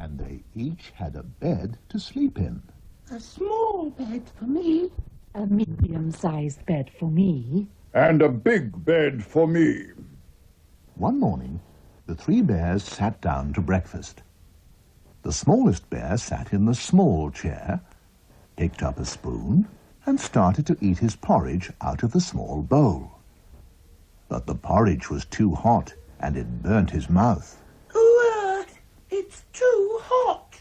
and they each had a bed to sleep in. A small bed for me. A medium-sized bed for me. And a big bed for me. One morning, the three bears sat down to breakfast. The smallest bear sat in the small chair, picked up a spoon, and started to eat his porridge out of the small bowl. But the porridge was too hot, and it burnt his mouth. It's too hot.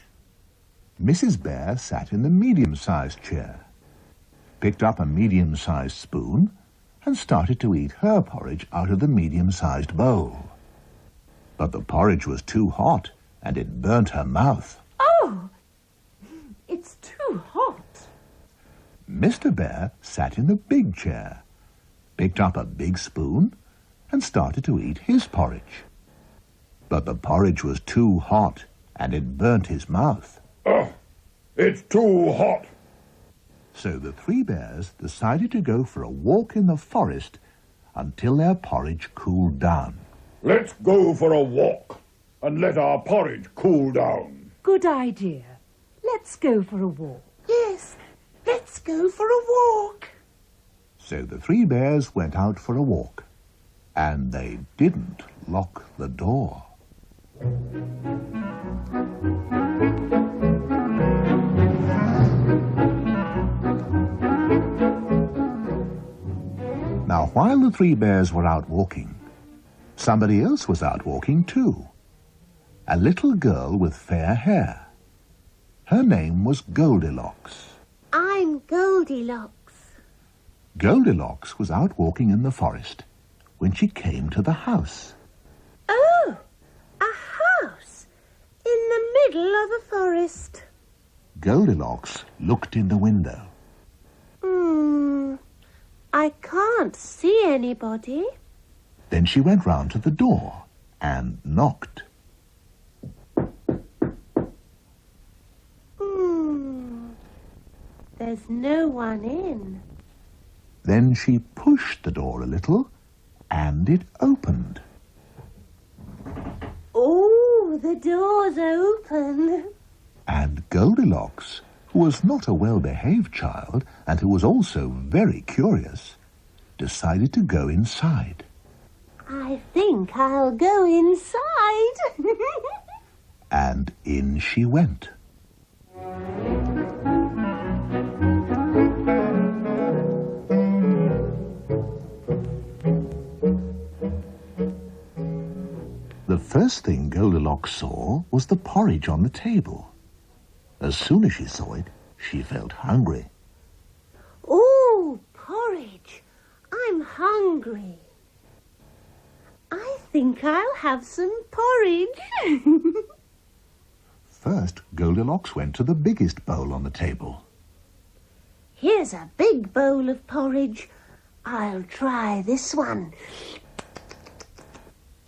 Mrs. Bear sat in the medium-sized chair, picked up a medium-sized spoon, and started to eat her porridge out of the medium-sized bowl. But the porridge was too hot, and it burnt her mouth. Oh, it's too hot. Mr. Bear sat in the big chair, picked up a big spoon, and started to eat his porridge. But the porridge was too hot, and it burnt his mouth. It's too hot. So the three bears decided to go for a walk in the forest until their porridge cooled down. Let's go for a walk and let our porridge cool down. Good idea. Let's go for a walk. Yes, let's go for a walk. So the three bears went out for a walk, and they didn't lock the door. Now, while the three bears were out walking, somebody else was out walking too. A little girl with fair hair. Her name was Goldilocks. I'm Goldilocks. Goldilocks was out walking in the forest when she came to the house. Oh, a house in the middle of a forest. Goldilocks looked in the window. I can't see anybody. Then she went round to the door and knocked. There's no one in. Then she pushed the door a little, and it opened. Oh, the door's open. And Goldilocks, who was not a well-behaved child and who was also very curious, decided to go inside. I think I'll go inside. And in she went. The first thing Goldilocks saw was the porridge on the table. As soon as she saw it, she felt hungry. Oh, porridge. I'm hungry. I think I'll have some porridge. First, Goldilocks went to the biggest bowl on the table. Here's a big bowl of porridge. I'll try this one.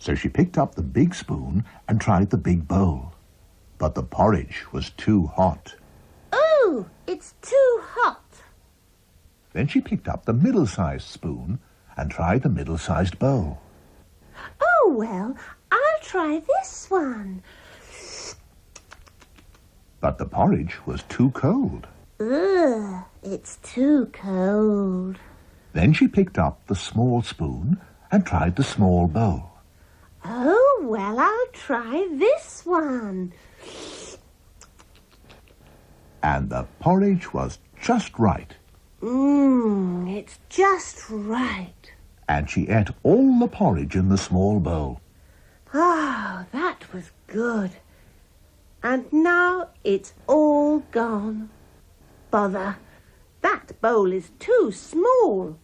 So she picked up the big spoon and tried the big bowl. But the porridge was too hot. Oh, it's too hot. Then she picked up the middle-sized spoon and tried the middle-sized bowl. Oh, well, I'll try this one. But the porridge was too cold. Ugh, it's too cold. Then she picked up the small spoon and tried the small bowl. Oh, well, I'll try this one. And the porridge was just right. It's just right. And she ate all the porridge in the small bowl. Ah, that was good. And now it's all gone. Bother. That bowl is too small.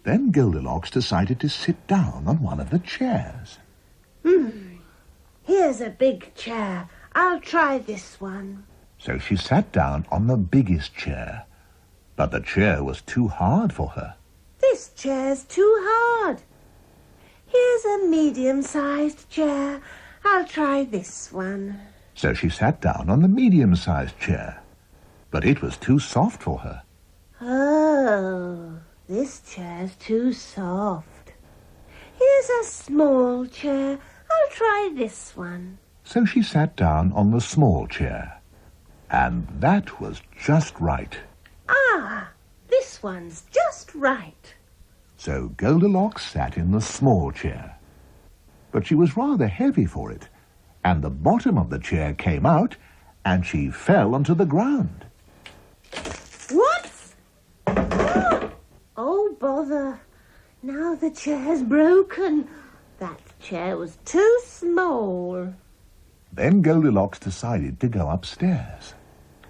Then Goldilocks decided to sit down on one of the chairs. Here's a big chair. I'll try this one. So she sat down on the biggest chair. But the chair was too hard for her. This chair's too hard. Here's a medium-sized chair. I'll try this one. So she sat down on the medium-sized chair. But it was too soft for her. Oh, this chair's too soft. Here's a small chair. I'll try this one. So she sat down on the small chair. And that was just right. Ah, this one's just right. So Goldilocks sat in the small chair. But she was rather heavy for it, and the bottom of the chair came out, and she fell onto the ground. What? Oh, bother. Now the chair's broken. That chair was too small. Then Goldilocks decided to go upstairs.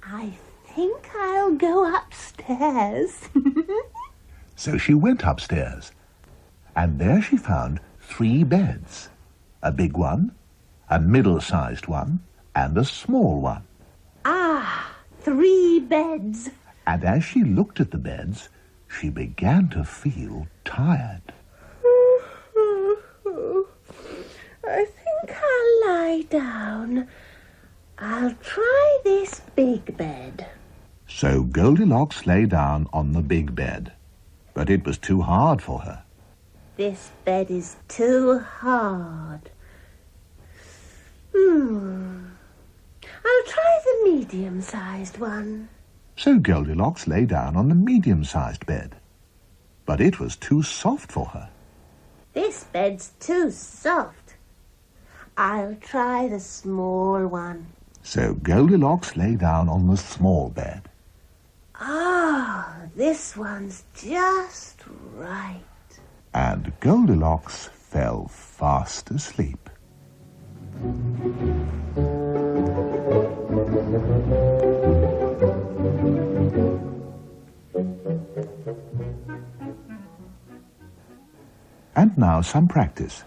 I think I'll go upstairs. So she went upstairs, and there she found 3 beds. A big one, a middle-sized one, and a small one. Ah, 3 beds. And as she looked at the beds, she began to feel tired. I think I'll lie down. I'll try this big bed. So Goldilocks lay down on the big bed, but it was too hard for her. This bed is too hard. I'll try the medium-sized one. So Goldilocks lay down on the medium-sized bed, but it was too soft for her. This bed's too soft. I'll try the small one. So Goldilocks lay down on the small bed. Ah, this one's just right. And Goldilocks fell fast asleep. And now some practice.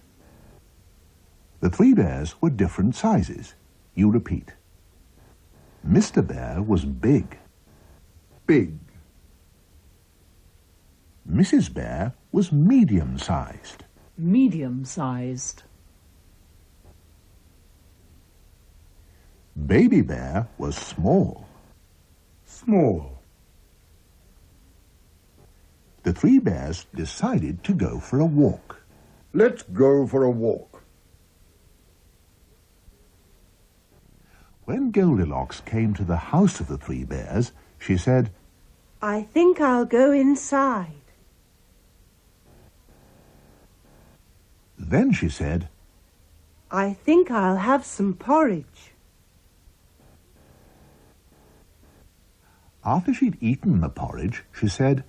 The 3 bears were different sizes. You repeat. Mr. Bear was big. Big. Mrs. Bear was medium-sized. Medium-sized. Baby Bear was small. Small. The 3 bears decided to go for a walk. Let's go for a walk. When Goldilocks came to the house of the 3 bears, she said, I think I'll go inside. Then she said, I think I'll have some porridge. After she'd eaten the porridge, she said,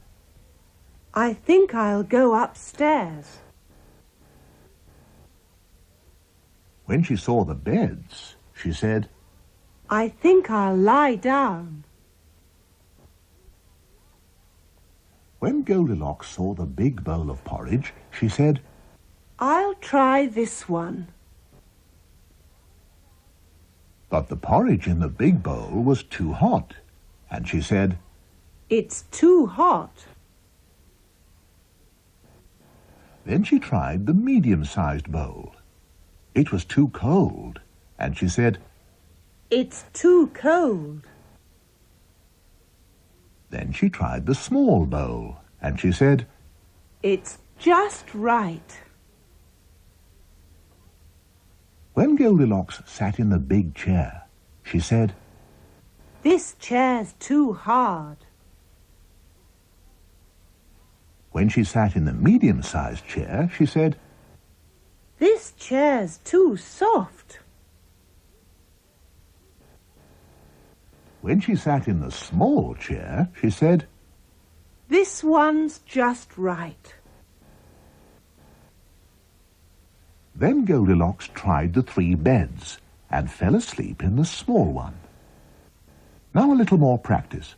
I think I'll go upstairs. When she saw the beds, she said, I think I'll lie down. When Goldilocks saw the big bowl of porridge, she said, I'll try this one. But the porridge in the big bowl was too hot, and she said, It's too hot. Then she tried the medium-sized bowl. It was too cold, and she said, It's too cold. Then she tried the small bowl, and she said, It's just right. When Goldilocks sat in the big chair, she said, This chair's too hard. When she sat in the medium-sized chair, she said, This chair's too soft. When she sat in the small chair, she said, This one's just right. Then Goldilocks tried the 3 beds and fell asleep in the small one. Now a little more practice.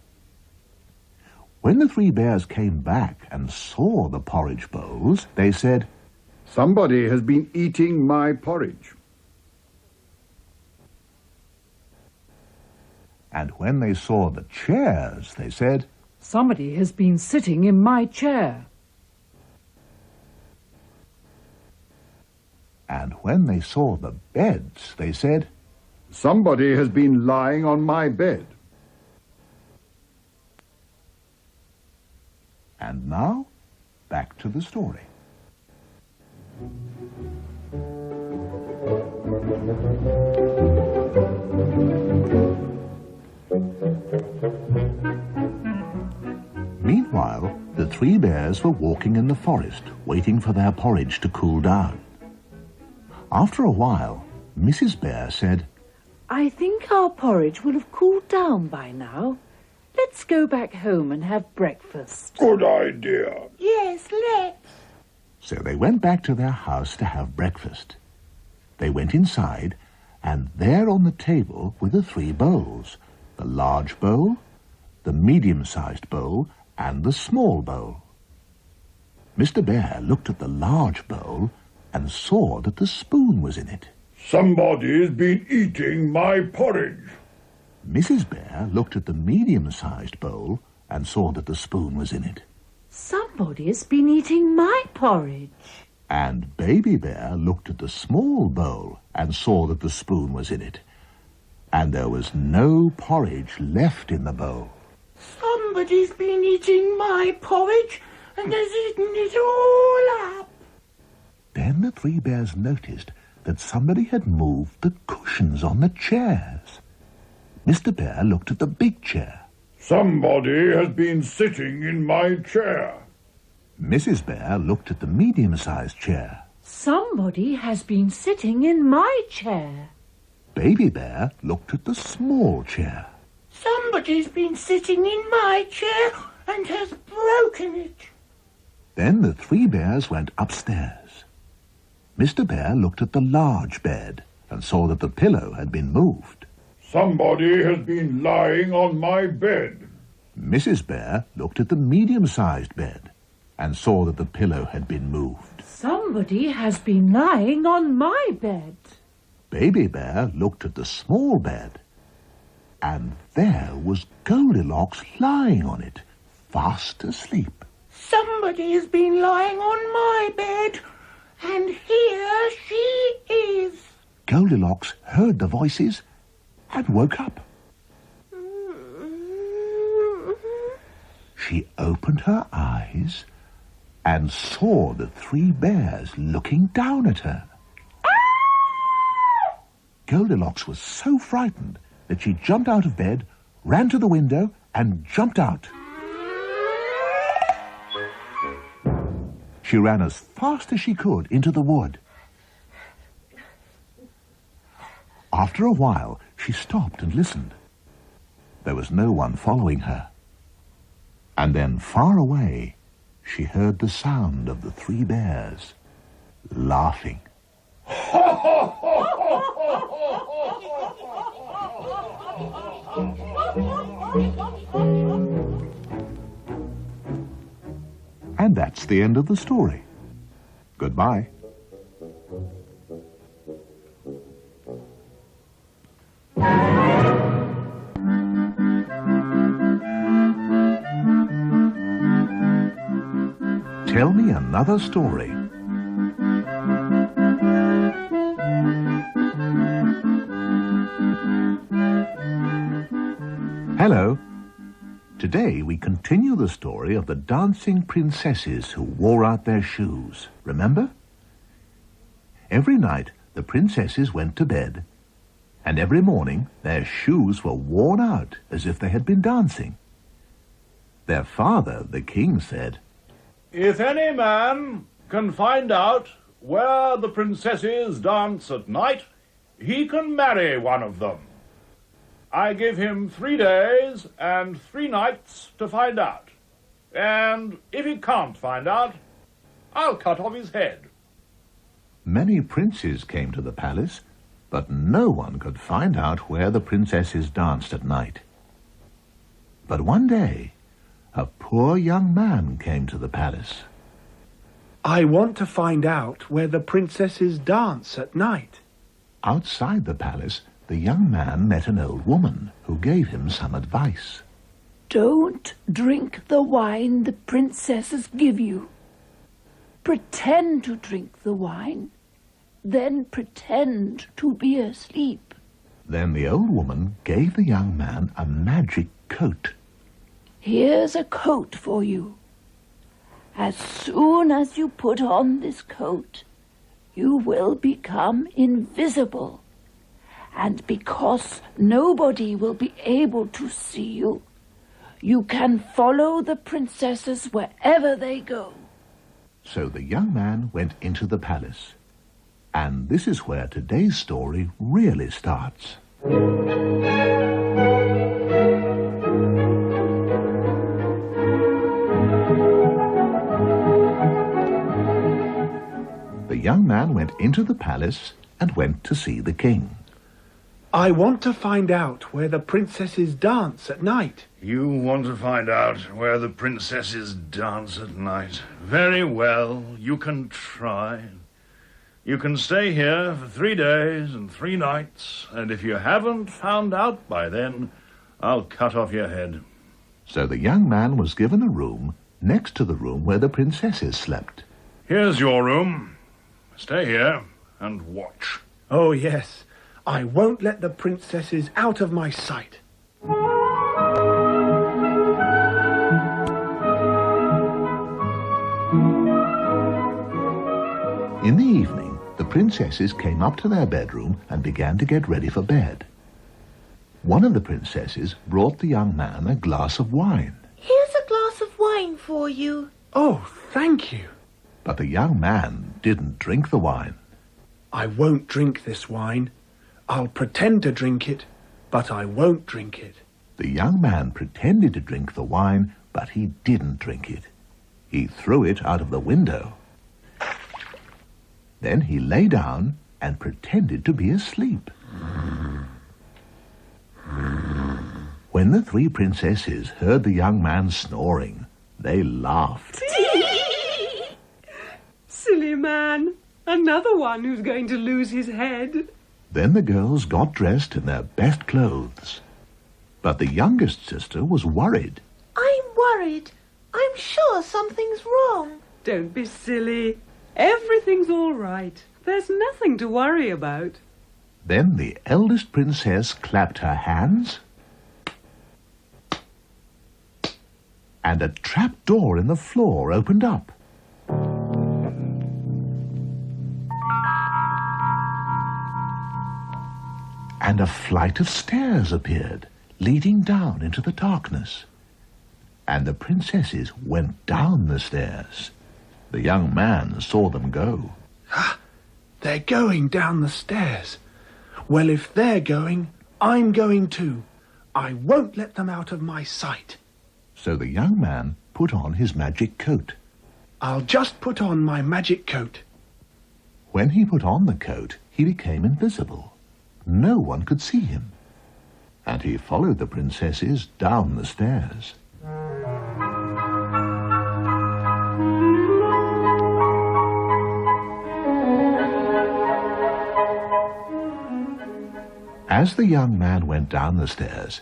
When the 3 bears came back and saw the porridge bowls, they said, Somebody has been eating my porridge. And when they saw the chairs, they said, Somebody has been sitting in my chair. And when they saw the beds, they said, Somebody has been lying on my bed. And now, back to the story. three bears were walking in the forest, waiting for their porridge to cool down. After a while, Mrs. Bear said, I think our porridge will have cooled down by now. Let's go back home and have breakfast. Good idea. Yes, let's. So they went back to their house to have breakfast. They went inside, and there on the table were the three bowls, the large bowl, the medium-sized bowl, and the small bowl. Mr. Bear looked at the large bowl and saw that the spoon was in it. Somebody's been eating my porridge. Mrs. Bear looked at the medium-sized bowl and saw that the spoon was in it. Somebody has been eating my porridge. And Baby Bear looked at the small bowl and saw that the spoon was in it. And there was no porridge left in the bowl. Somebody's been eating my porridge and has eaten it all up. Then the three bears noticed that somebody had moved the cushions on the chairs. Mr. Bear looked at the big chair. Somebody has been sitting in my chair. Mrs. Bear looked at the medium-sized chair. Somebody has been sitting in my chair. Baby Bear looked at the small chair. Somebody's been sitting in my chair and has broken it. Then the three bears went upstairs. Mr. Bear looked at the large bed and saw that the pillow had been moved. Somebody has been lying on my bed. Mrs. Bear looked at the medium-sized bed and saw that the pillow had been moved. Somebody has been lying on my bed. Baby Bear looked at the small bed, and there was Goldilocks lying on it, fast asleep. Somebody has been lying on my bed, and here she is. Goldilocks heard the voices and woke up. She opened her eyes and saw the three bears looking down at her. Goldilocks was so frightened that she jumped out of bed, ran to the window, and jumped out. She ran as fast as she could into the wood. After a while, she stopped and listened. There was no one following her. And then, far away, she heard the sound of the three bears laughing. And that's the end of the story. Goodbye. Tell me another story. Hello. Today we continue the story of the dancing princesses who wore out their shoes. Remember? Every night the princesses went to bed, and every morning their shoes were worn out as if they had been dancing. Their father, the king, said, If any man can find out where the princesses dance at night, he can marry one of them. I give him 3 days and 3 nights to find out. And if he can't find out, I'll cut off his head. Many princes came to the palace, but no one could find out where the princesses danced at night. But one day, a poor young man came to the palace. I want to find out where the princesses dance at night. Outside the palace, the young man met an old woman who gave him some advice. Don't drink the wine the princesses give you. Pretend to drink the wine, then pretend to be asleep. Then the old woman gave the young man a magic coat. Here's a coat for you. As soon as you put on this coat, you will become invisible. And because nobody will be able to see you, You can follow the princesses wherever they go. So the young man went into the palace. And this is where today's story really starts. The young man went into the palace and went to see the king. I want to find out where the princesses dance at night. You want to find out where the princesses dance at night? Very well, you can try. You can stay here for 3 days and 3 nights, and if you haven't found out by then, I'll cut off your head. So the young man was given a room next to the room where the princesses slept. Here's your room. Stay here and watch. Oh, yes. I won't let the princesses out of my sight. In the evening, the princesses came up to their bedroom and began to get ready for bed. One of the princesses brought the young man a glass of wine. Here's a glass of wine for you. Oh, thank you. But the young man didn't drink the wine. I won't drink this wine. I'll pretend to drink it, but I won't drink it. The young man pretended to drink the wine, but he didn't drink it. He threw it out of the window. Then he lay down and pretended to be asleep. When the 3 princesses heard the young man snoring, they laughed. Silly man. Another one who's going to lose his head. Then the girls got dressed in their best clothes. But the youngest sister was worried. I'm worried. I'm sure something's wrong. Don't be silly. Everything's all right. There's nothing to worry about. Then the eldest princess clapped her hands, and a trap door in the floor opened up. And a flight of stairs appeared, leading down into the darkness. And the princesses went down the stairs. The young man saw them go. They're going down the stairs. Well, if they're going, I'm going too. I won't let them out of my sight. So the young man put on his magic coat. I'll just put on my magic coat. When he put on the coat, he became invisible. No one could see him. And he followed the princesses down the stairs. As the young man went down the stairs,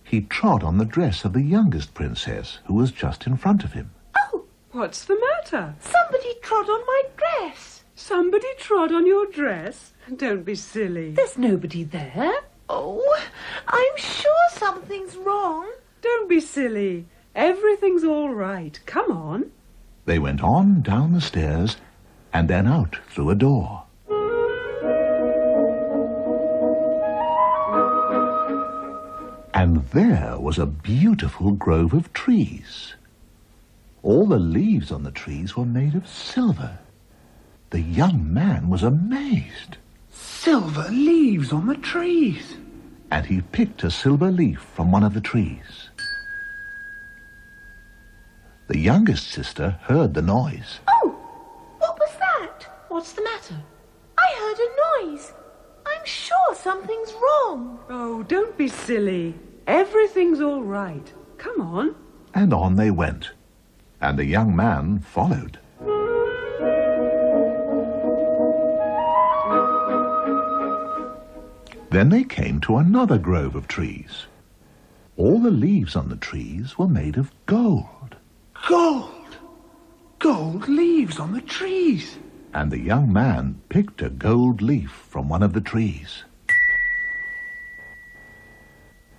he trod on the dress of the youngest princess, who was just in front of him. Oh, What's the matter? somebody trod on my dress. Somebody trod on your dress? Don't be silly. There's nobody there. Oh, I'm sure something's wrong. Don't be silly. Everything's all right. Come on. They went on down the stairs and then out through a door. And there was a beautiful grove of trees. All the leaves on the trees were made of silver. The young man was amazed, Silver leaves on the trees. and he picked a silver leaf from one of the trees. The youngest sister heard the noise. Oh, what was that? What's the matter? I heard a noise. I'm sure something's wrong. Oh, don't be silly. Everything's all right. Come on. And on they went, and the young man followed. Then they came to another grove of trees. All the leaves on the trees were made of gold, Gold! Gold leaves on the trees. and the young man picked a gold leaf from one of the trees.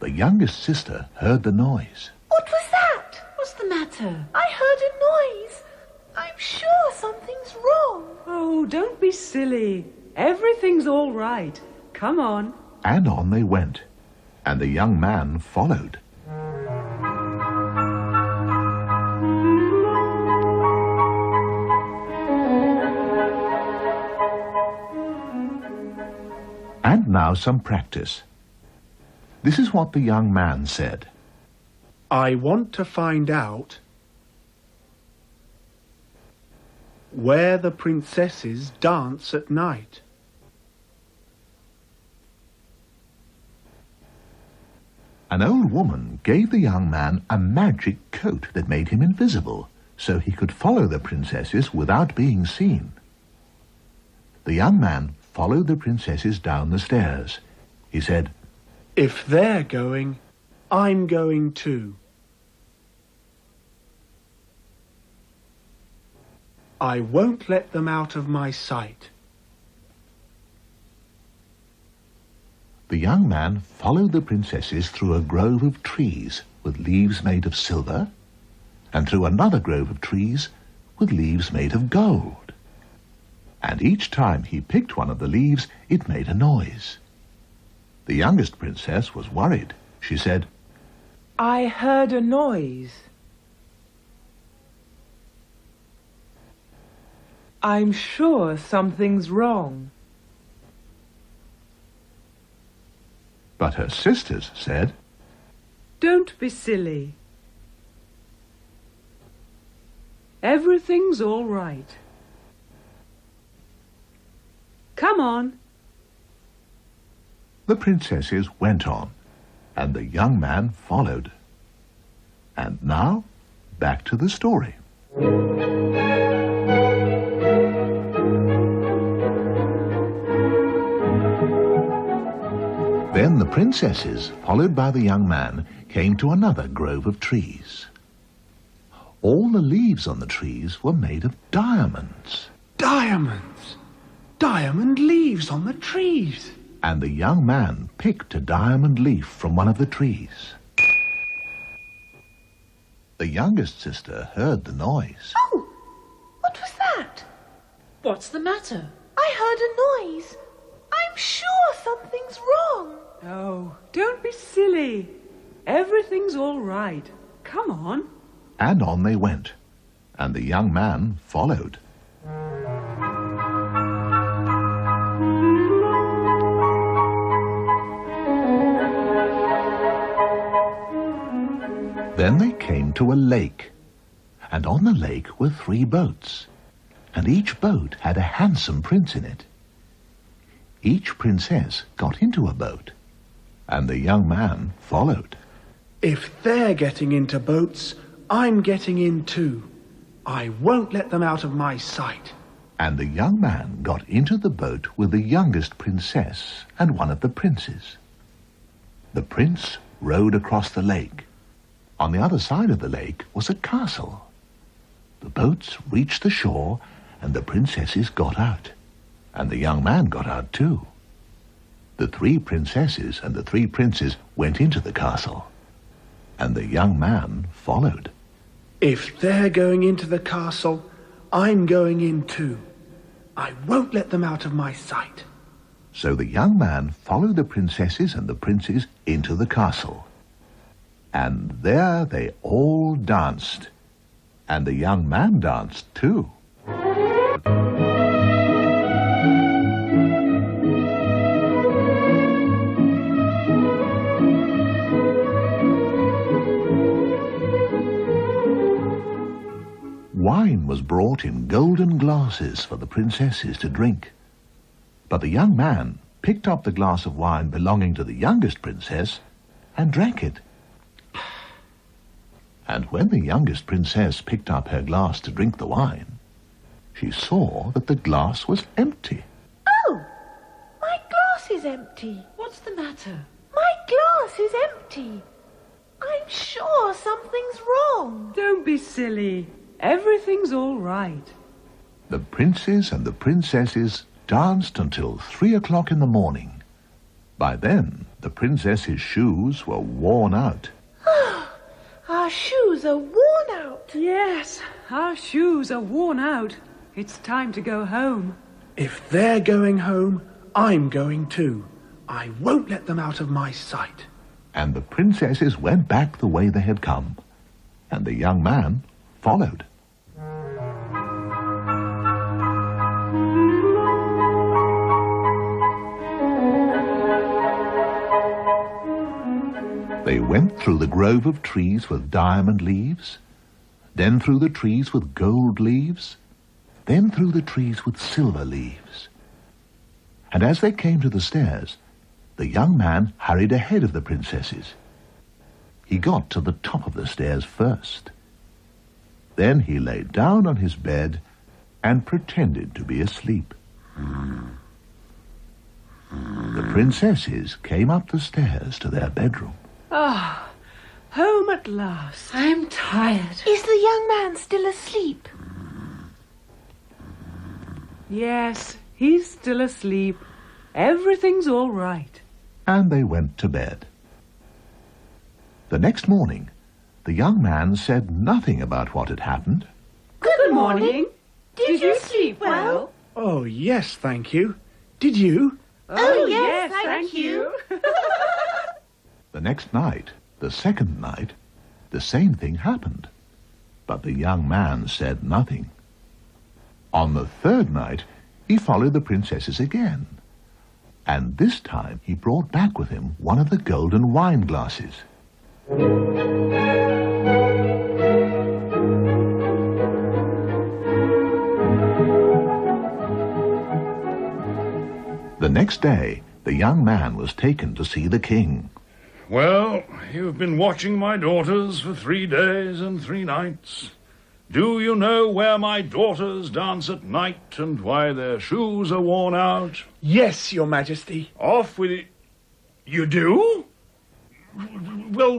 The youngest sister heard the noise. What was that? What's the matter? I heard a noise. I'm sure something's wrong. Oh, don't be silly. Everything's all right. Come on. And on they went, and the young man followed. now some practice. This is what the young man said. I want to find out where the princesses dance at night. An old woman gave the young man a magic coat that made him invisible, so he could follow the princesses without being seen. The young man followed the princesses down the stairs. He said, If they're going, I'm going too. I won't let them out of my sight. The young man followed the princesses through a grove of trees with leaves made of silver, and through another grove of trees with leaves made of gold. And each time he picked one of the leaves, it made a noise. The youngest princess was worried. She said, I heard a noise. I'm sure something's wrong. but her sisters said, Don't be silly. Everything's all right. Come on. The princesses went on, and the young man followed. And now, back to the story. Then the princesses, followed by the young man, came to another grove of trees. All the leaves on the trees were made of diamonds. Diamonds! Diamond leaves on the trees. And the young man picked a diamond leaf from one of the trees. The youngest sister heard the noise. Oh, what was that? What's the matter? I heard a noise. I'm sure something's wrong. Oh, don't be silly. Everything's all right. Come on. And on they went, and the young man followed. Then they came to a lake, and on the lake were 3 boats, and each boat had a handsome prince in it. Each princess got into a boat, and the young man followed. If they're getting into boats, I'm getting in too. I won't let them out of my sight. And the young man got into the boat with the youngest princess and one of the princes. The prince rowed across the lake. On the other side of the lake was a castle. The boats reached the shore, and the princesses got out, and the young man got out too. The 3 princesses and the 3 princes went into the castle, and the young man followed. If they're going into the castle, I'm going in too. I won't let them out of my sight. So the young man followed the princesses and the princes into the castle. And there they all danced, and the young man danced too. Wine was brought in golden glasses for the princesses to drink. But the young man picked up the glass of wine belonging to the youngest princess and drank it. And when the youngest princess picked up her glass to drink the wine, she saw that the glass was empty. Oh, my glass is empty. What's the matter? My glass is empty. I'm sure something's wrong. Don't be silly. Everything's all right. The princes and the princesses danced until 3 o'clock in the morning. By then, the princesses' shoes were worn out. Our shoes are worn out. Yes, our shoes are worn out. It's time to go home. If they're going home, I'm going too. I won't let them out of my sight. And the princesses went back the way they had come, and the young man followed. They went through the grove of trees with diamond leaves, then through the trees with gold leaves, then through the trees with silver leaves. And as they came to the stairs, the young man hurried ahead of the princesses. He got to the top of the stairs first. Then he lay down on his bed and pretended to be asleep. The princesses came up the stairs to their bedroom. Ah, home at last. I'm tired. Is the young man still asleep? Yes, he's still asleep. Everything's all right. And they went to bed. The next morning, the young man said nothing about what had happened. Good morning. Did you sleep well? Oh, yes, thank you. Did you? Oh, yes, thank you. The next night, the second night, the same thing happened. But the young man said nothing. On the third night, he followed the princesses again. And this time he brought back with him one of the golden wine glasses. The next day, the young man was taken to see the king. Well, you've been watching my daughters for 3 days and 3 nights. Do you know where my daughters dance at night and why their shoes are worn out? Yes, Your Majesty. Off with it. You do? Well,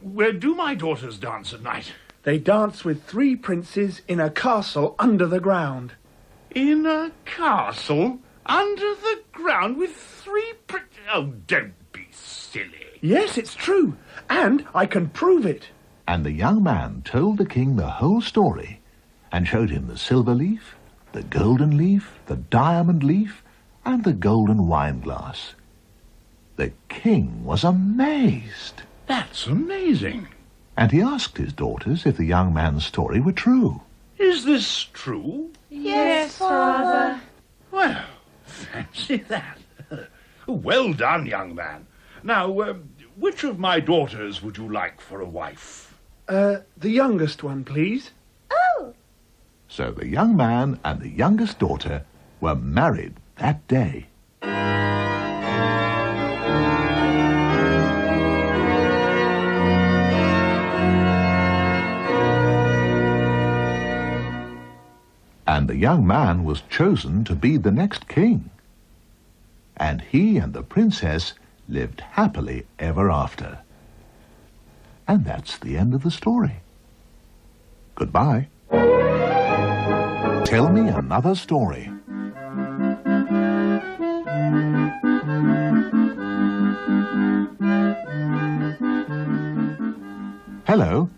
where do my daughters dance at night? They dance with 3 princes in a castle under the ground. In a castle under the ground with 3 Oh, don't be silly. Yes, it's true. And I can prove it. And the young man told the king the whole story and showed him the silver leaf, the golden leaf, the diamond leaf, and the golden wine glass. The king was amazed. That's amazing. And he asked his daughters if the young man's story were true. Is this true? Yes, Father. Well, fancy that. Well done, young man. Now, which of my daughters would you like for a wife? The youngest one, please. Oh. So the young man and the youngest daughter were married that day. And the young man was chosen to be the next king. And he and the princess lived happily ever after. And that's the end of the story. Goodbye. Tell me another story. Hello.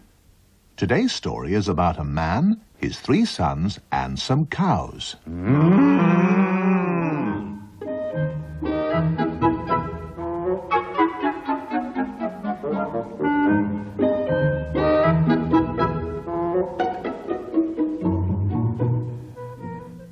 Today's story is about a man, his 3 sons, and some cows.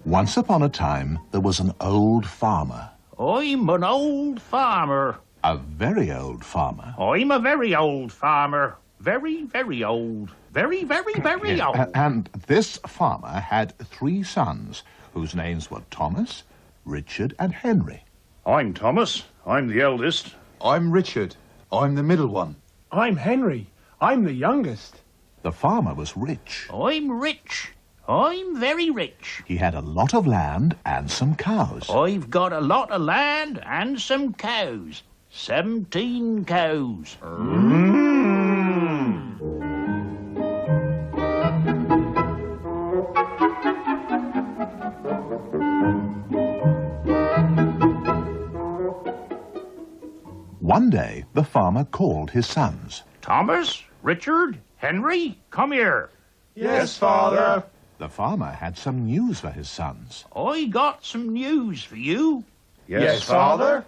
Once upon a time, there was an old farmer. I'm an old farmer. A very old farmer. I'm a very old farmer. Very, very old. Very, very, very old. And this farmer had 3 sons, whose names were Thomas, Richard, and Henry. I'm Thomas. I'm the eldest. I'm Richard. I'm the middle one. I'm Henry. I'm the youngest. The farmer was rich. I'm rich. I'm very rich. He had a lot of land and some cows. I've got a lot of land and some cows. 17 cows. One day, the farmer called his sons. Thomas, Richard, Henry, come here. Yes, Father. The farmer had some news for his sons. I got some news for you. Yes, Father.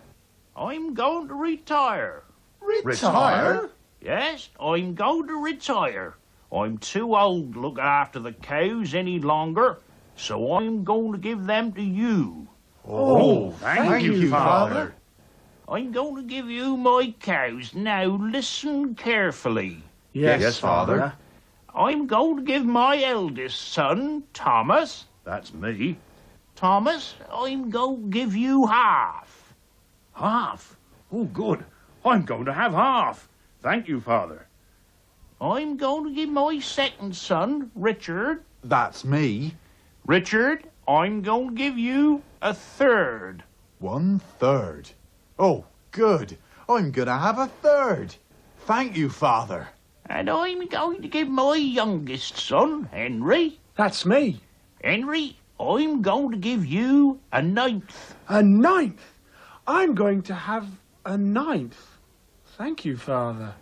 I'm going to retire. Retire? Yes, I'm going to retire. I'm too old to look after the cows any longer, so I'm going to give them to you. Oh, thank you, Father. I'm going to give you my cows. Now listen carefully. Yes, Father. I'm going to give my eldest son, Thomas. That's me. Thomas, I'm going to give you half. Half? Oh, good. I'm going to have half. Thank you, Father. I'm going to give my second son, Richard. That's me. Richard, I'm going to give you a third. 1/3. Oh, good. I'm gonna have a third. Thank you, Father. And I'm going to give my youngest son, Henry. That's me. Henry, I'm going to give you a 9th. A 9th. I'm going to have a 9th. Thank you, Father.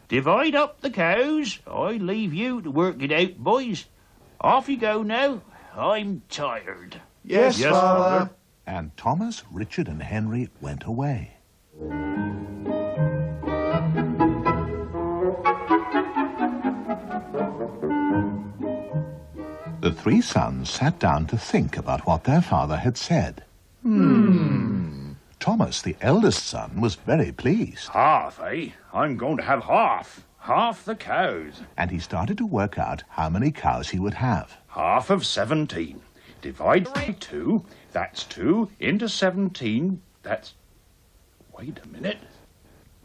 Divide up the cows. I leave you to work it out, boys. Off you go now. I'm tired. Yes, Father. And Thomas, Richard, and Henry went away. The three sons sat down to think about what their father had said. Thomas, the eldest son, was very pleased. Half, eh? I'm going to have half. Half the cows. And he started to work out how many cows he would have. Half of 17. Divide by 2. That's 2 into 17. That's... Wait a minute.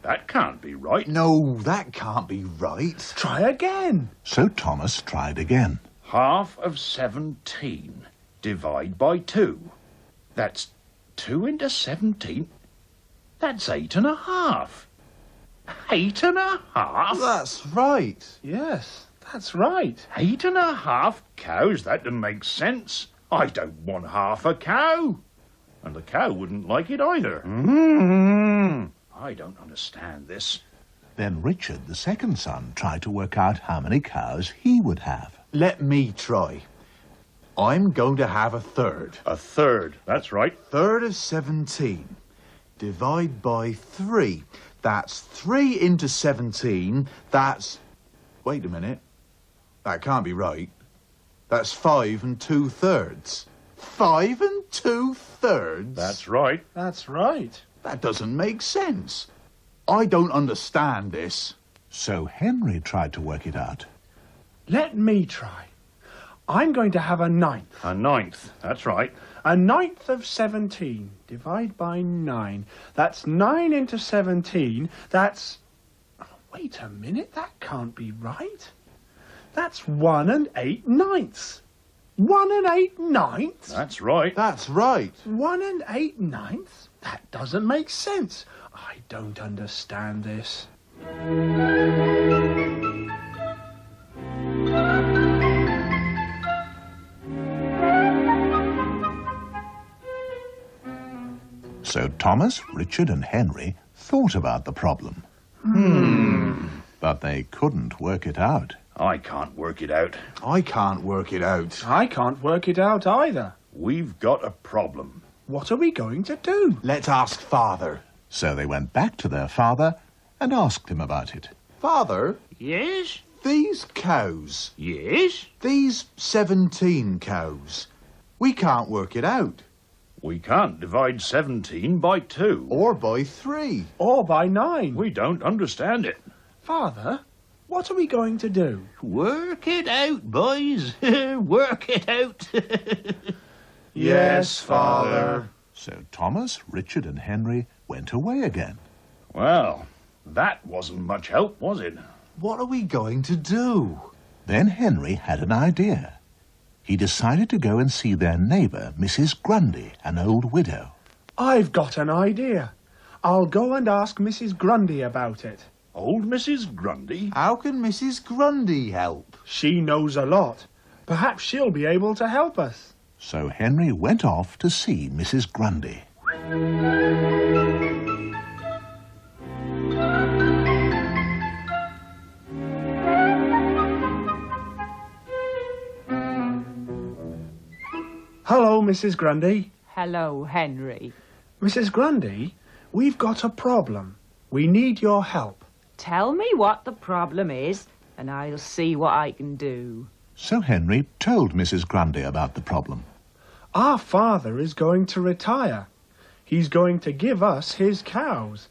That can't be right. No, that can't be right. Try again. So Thomas tried again. Half of 17. Divide by 2. That's 2 into 17. That's 8.5. 8.5? That's right. Yes, that's right. 8.5 cows? That doesn't make sense. I don't want half a cow. And the cow wouldn't like it either. I don't understand this. Then Richard, the second son, tried to work out how many cows he would have. Let me try. I'm going to have a third. A third, that's right. Third of 17. Divide by 3. That's 3 into 17. That's... Wait a minute. That can't be right. That's 5 2/3. 5 2/3? That's right. That's right. That doesn't make sense. I don't understand this. So Henry tried to work it out. Let me try. I'm going to have a 9th. A 9th, that's right. A 9th of 17. Divide by 9. That's 9 into 17. That's... Oh, wait a minute. That can't be right. That's 1 8/9. 1 8/9? That's right. That's right. 1 8/9? That doesn't make sense. I don't understand this. So Thomas, Richard, and Henry thought about the problem. But they couldn't work it out. I can't work it out. I can't work it out. I can't work it out either. We've got a problem. What are we going to do? Let's ask Father. So they went back to their father and asked him about it. Father, Yes? these cows, Yes? these 17 cows, we can't work it out. We can't divide 17 by 2. Or by 3. Or by 9? We don't understand it. Father, what are we going to do? Work it out, boys. Work it out. Yes, Father. So Thomas, Richard, and Henry went away again. Well, that wasn't much help, was it? What are we going to do? Then Henry had an idea. He decided to go and see their neighbour, Mrs. Grundy, an old widow. I've got an idea. I'll go and ask Mrs. Grundy about it. Old Mrs. Grundy? How can Mrs. Grundy help? She knows a lot. Perhaps she'll be able to help us. So Henry went off to see Mrs. Grundy. Hello, Mrs. Grundy. Hello, Henry. Mrs. Grundy, we've got a problem. We need your help. Tell me what the problem is, and I'll see what I can do. So Henry told Mrs. Grundy about the problem. Our father is going to retire. he's going to give us his cows.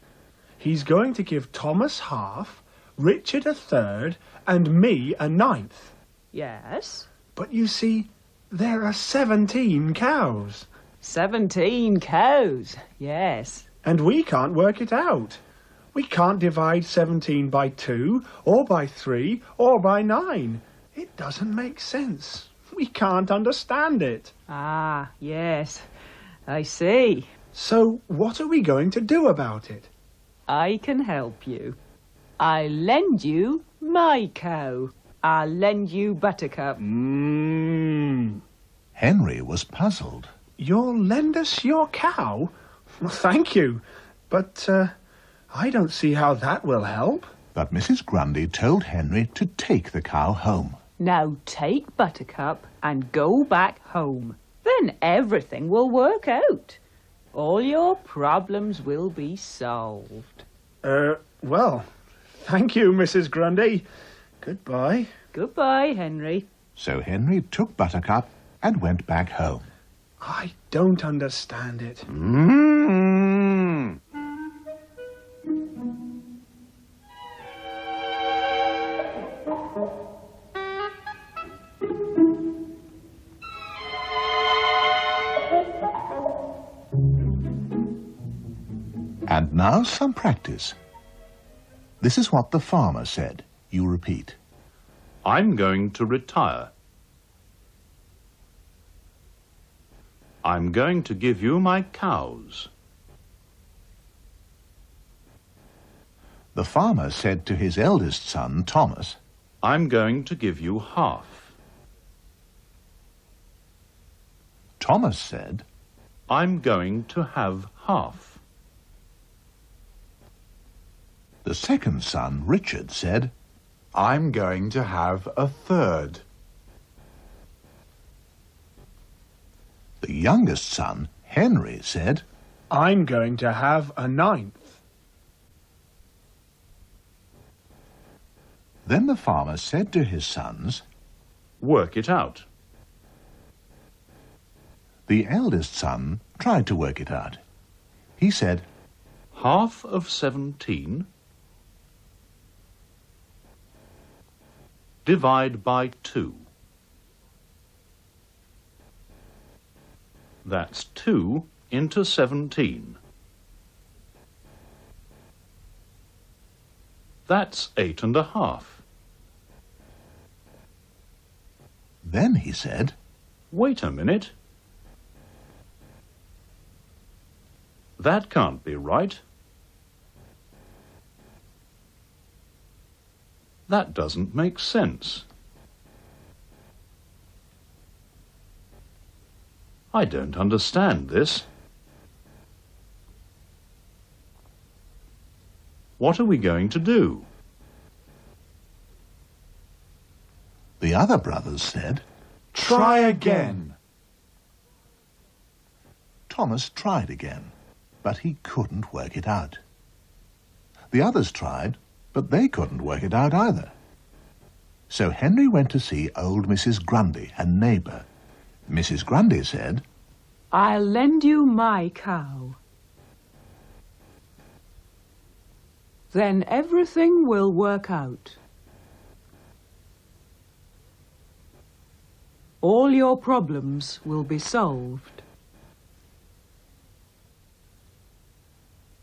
He's going to give Thomas half, Richard a third, and me a ninth. Yes. But you see, there are 17 cows. 17 cows, yes. And we can't work it out. We can't divide 17 by 2, or by 3, or by 9. It doesn't make sense. We can't understand it. Ah, yes. I see. So what are we going to do about it? I can help you. I'll lend you my cow. I'll lend you Buttercup. Henry was puzzled. You'll lend us your cow? Well, thank you. But I don't see how that will help. But Mrs. Grundy told Henry to take the cow home. Now take Buttercup and go back home. Then everything will work out. All your problems will be solved. Well, thank you, Mrs. Grundy. Goodbye. Goodbye, Henry. So Henry took Buttercup and went back home. I don't understand it. And now some practice. This is what the farmer said. You repeat. I'm going to retire. I'm going to give you my cows. The farmer said to his eldest son, Thomas, I'm going to give you half. Thomas said, I'm going to have half. The second son, Richard, said, I'm going to have a third. The youngest son, Henry, said, I'm going to have a ninth. Then the farmer said to his sons, Work it out. The eldest son tried to work it out. He said, Half of 17 divide by 2. That's 2 into 17. That's 8.5. Then he said, Wait a minute. That can't be right. That doesn't make sense. I don't understand this. What are we going to do? The other brothers said, Try again. Thomas tried again, but he couldn't work it out. The others tried, but they couldn't work it out either. So Henry went to see old Mrs. Grundy, a neighbour. Mrs. Grundy said, I'll lend you my cow. Then everything will work out. All your problems will be solved.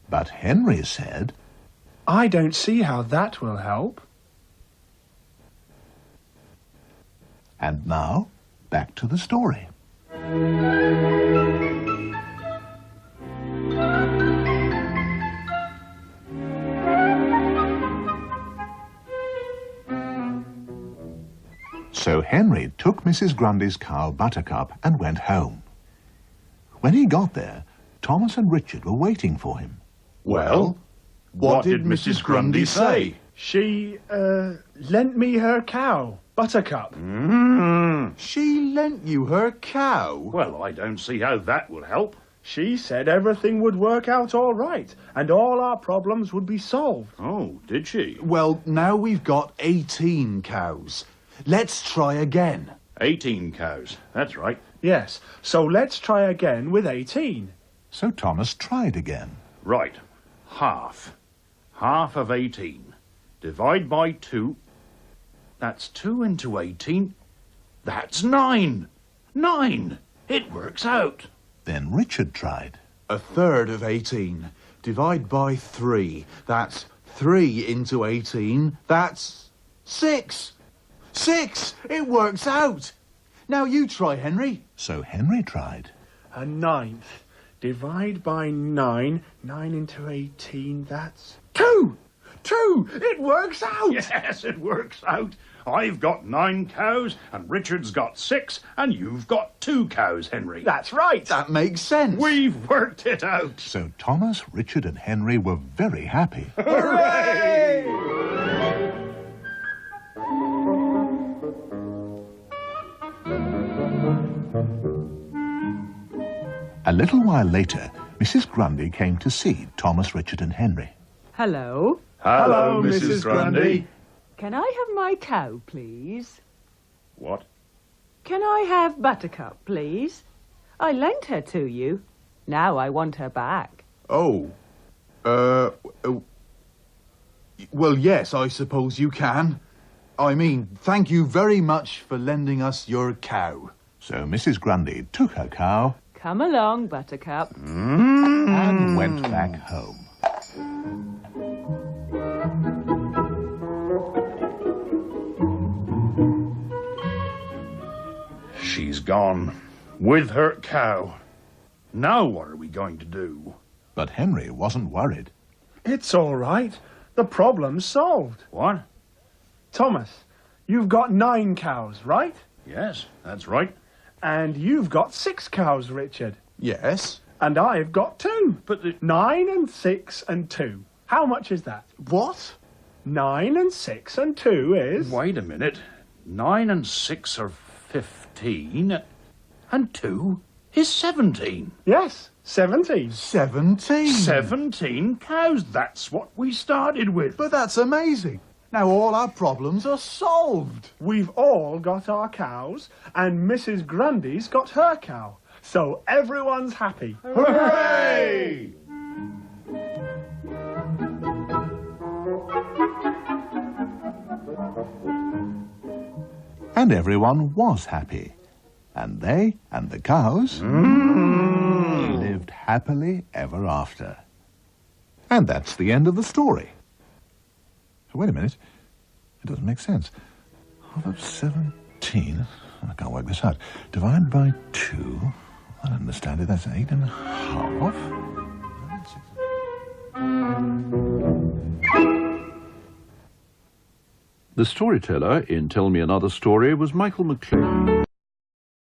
But Henry said, I don't see how that will help. And now, back to the story. So Henry took Mrs. Grundy's cow Buttercup and went home. When he got there, Thomas and Richard were waiting for him. Well, what did Mrs. Grundy say? She, lent me her cow, Buttercup. She lent you her cow? Well, I don't see how that would help. She said everything would work out all right, and all our problems would be solved. Oh, did she? Well, now we've got 18 cows. Let's try again. 18 cows, that's right. Yes, so let's try again with 18. So Thomas tried again. Right. Half. Half of 18. Divide by 2. That's 2 into 18. That's 9. 9. It works out. Then Richard tried. A third of 18. Divide by 3. That's 3 into 18. That's 6. 6! It works out! Now you try, Henry. So Henry tried. A ninth. Divide by 9. 9 into 18, that's 2! 2! It works out! Yes, it works out. I've got 9 cows, and Richard's got 6, and you've got 2 cows, Henry. That's right. That makes sense. We've worked it out. So Thomas, Richard and Henry were very happy. Hooray! A little while later, Mrs. Grundy came to see Thomas, Richard and Henry. Hello? Hello, Mrs. Grundy. Can I have my cow, please? What? Can I have Buttercup, please? I lent her to you. Now I want her back. Oh. Well, yes, I suppose you can. I mean, thank you very much for lending us your cow. So Mrs. Grundy took her cow Come along, Buttercup. and went back home. She's gone. With her cow. Now what are we going to do? But Henry wasn't worried. It's all right. The problem's solved. What? Thomas, you've got 9 cows, right? Yes, that's right. And you've got 6 cows, Richard. Yes. And I've got 2. But the... 9 and 6 and 2. How much is that? What? 9 and 6 and 2 is... Wait a minute. 9 and 6 are 15, and 2 is 17. Yes, 17. 17? 17 cows, that's what we started with. But that's amazing. Now all our problems are solved. We've all got our cows, and Mrs. Grundy's got her cow. So everyone's happy. Hooray! And everyone was happy. And they and the cows lived happily ever after. And that's the end of the story. Wait a minute. It doesn't make sense. Half of 17. I can't work this out. Divide by 2. I don't understand it. That's 8 and a half. The storyteller in Tell Me Another Story was Michael McClure.